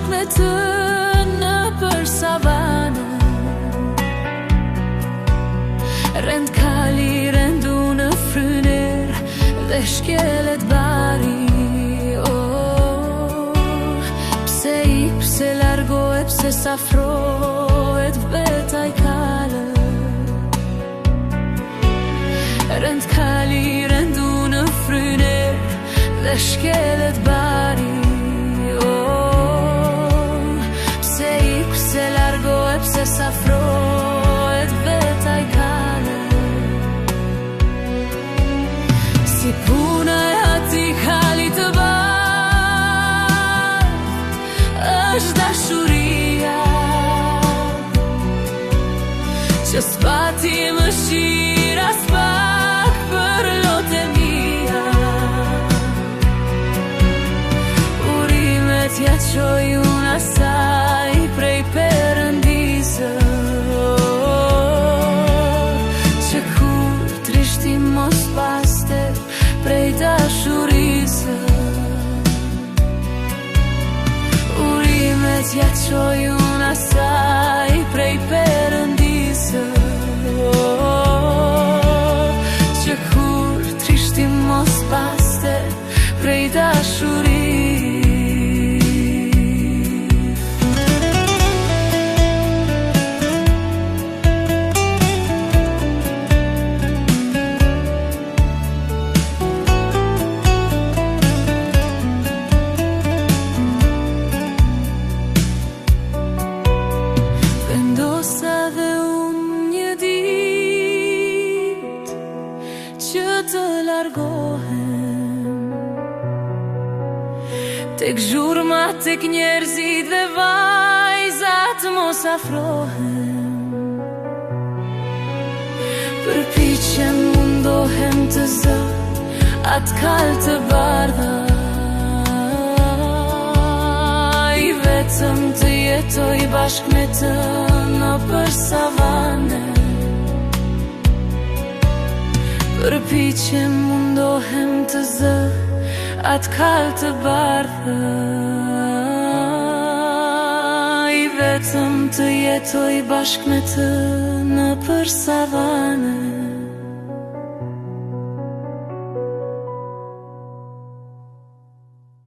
me të në për savane. Rend kali, rendu në fryner dhe shkelet bari. Pse ik, pse largohet, pse s'afrohet veta I kale. Rend kali, rendu në fryner dhe shkelet bari. Pse ik, pse largohet, pse s'afrohet veta I kale. Si puna e ati kali të bardh është dashuria që s'pati mëshira s'pak për lotë mia. Urimet ja qoj unë asaj prej Perëndisë, që kur trishti mos paste prej dashurisë. Urimet ja qoj unë asaj prej Perëndisë, që kur trishti mos paste prej dashurisë. Të largohem tek zhurma, tek njerëzit dhe vajzat mos afrohem. Përpiqem, mundohem të zë atë kal të bardha, I vetëm të jetoj bashk me të në për savane. Përpiqem, mundohem të zë atë kal të bardha, I vetëm të jetoj bashk me të në për savane.